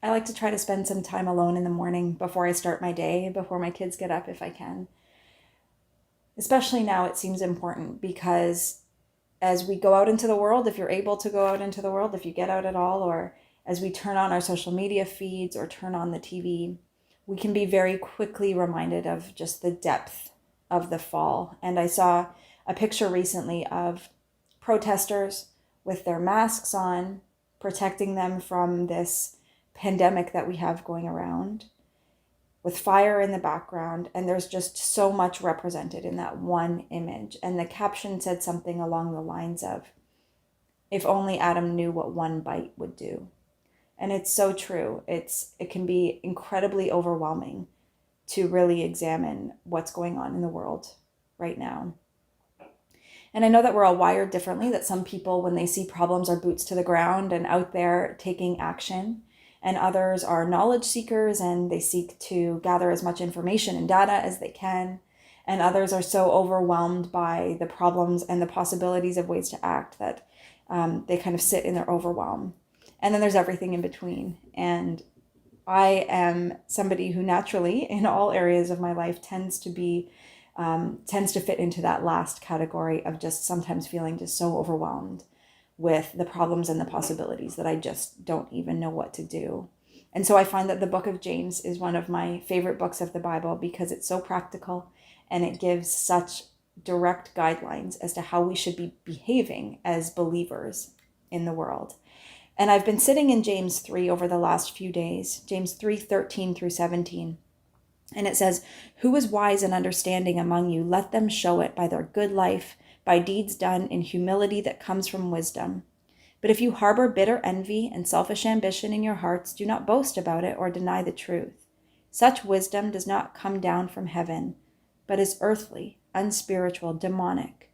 I like to try to spend some time alone in the morning before I start my day, before my kids get up if I can. Especially now, it seems important because as we go out into the world, if you're able to go out into the world, if you get out at all, or as we turn on our social media feeds or turn on the TV, we can be very quickly reminded of just the depth of the fall. And I saw a picture recently of protesters with their masks on, protecting them from this pandemic that we have going around, with fire in the background, and there's just so much represented in that one image. And the caption said something along the lines of, if only Adam knew what one bite would do. And it's so true. It can be incredibly overwhelming to really examine what's going on in the world right now. And I know that we're all wired differently, that some people, when they see problems, are boots to the ground and out there taking action. And others are knowledge seekers and they seek to gather as much information and data as they can. And others are so overwhelmed by the problems and the possibilities of ways to act that they kind of sit in their overwhelm. And then there's everything in between. And I am somebody who naturally, in all areas of my life, tends to fit into that last category of just sometimes feeling just so overwhelmed with the problems and the possibilities that I just don't even know what to do. And so I find that the book of James is one of my favorite books of the Bible because it's so practical and it gives such direct guidelines as to how we should be behaving as believers in the world. And I've been sitting in James 3 over the last few days, James 3:13 through 17. And it says, "Who is wise and understanding among you? Let them show it by their good life, by deeds done in humility that comes from wisdom. But if you harbor bitter envy and selfish ambition in your hearts, do not boast about it or deny the truth. Such wisdom does not come down from heaven, but is earthly, unspiritual, demonic.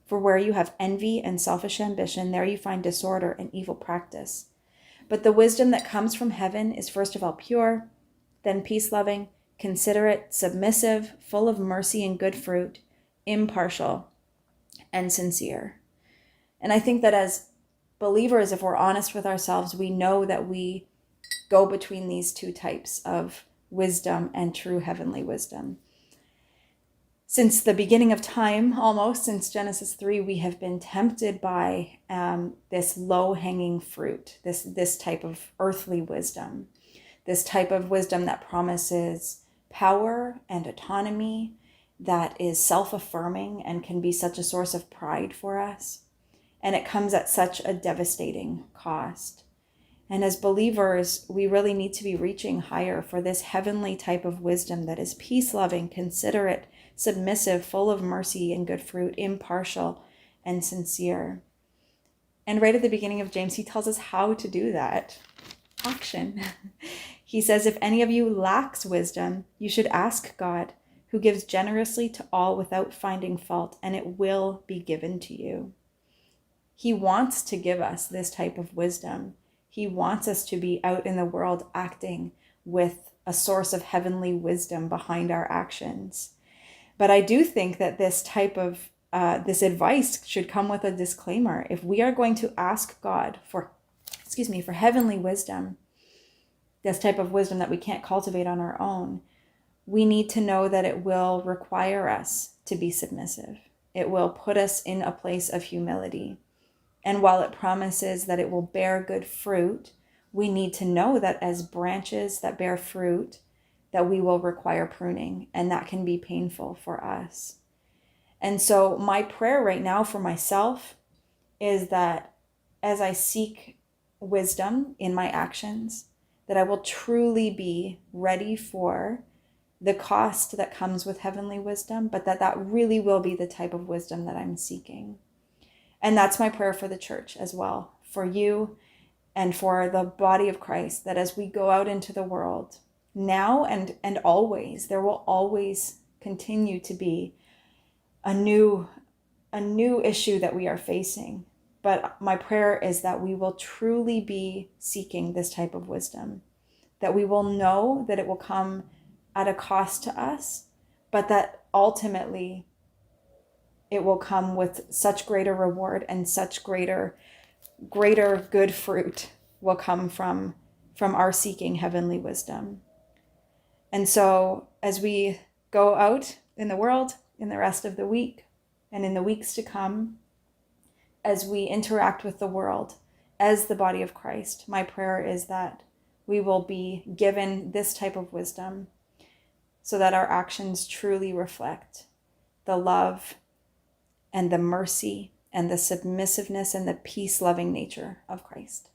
For where you have envy and selfish ambition, there you find disorder and evil practice. But the wisdom that comes from heaven is first of all pure, then peace-loving, considerate, submissive, full of mercy and good fruit, impartial, and sincere." And I think that as believers, if we're honest with ourselves, we know that we go between these two types of wisdom and true heavenly wisdom. Since the beginning of time, almost since Genesis 3, we have been tempted by this low-hanging fruit, this type of earthly wisdom, this type of wisdom that promises power and autonomy, that is self-affirming and can be such a source of pride for us. And it comes at such a devastating cost. And as believers, we really need to be reaching higher for this heavenly type of wisdom that is peace-loving, considerate, submissive, full of mercy and good fruit, impartial, and sincere. And right at the beginning of James, he tells us how to do that. Action. He says, "If any of you lacks wisdom, you should ask God, who gives generously to all without finding fault, and it will be given to you." He wants to give us this type of wisdom. He wants us to be out in the world acting with a source of heavenly wisdom behind our actions. But I do think that this type of this advice should come with a disclaimer. If we are going to ask God for heavenly wisdom, this type of wisdom that we can't cultivate on our own, we need to know that it will require us to be submissive. It will put us in a place of humility. And while it promises that it will bear good fruit, we need to know that as branches that bear fruit, that we will require pruning, and that can be painful for us. And so my prayer right now for myself is that as I seek wisdom in my actions, that I will truly be ready for the cost that comes with heavenly wisdom, but that really will be the type of wisdom that I'm seeking. And that's my prayer for the church as well, for you and for the body of Christ, that as we go out into the world now and always, there will always continue to be a new issue that we are facing. But my prayer is that we will truly be seeking this type of wisdom, that we will know that it will come at a cost to us, but that ultimately it will come with such greater reward and such greater good fruit will come from from our seeking heavenly wisdom. And so as we go out in the world in the rest of the week and in the weeks to come, as we interact with the world as the body of Christ, my prayer is that we will be given this type of wisdom so that our actions truly reflect the love and the mercy and the submissiveness and the peace-loving nature of Christ.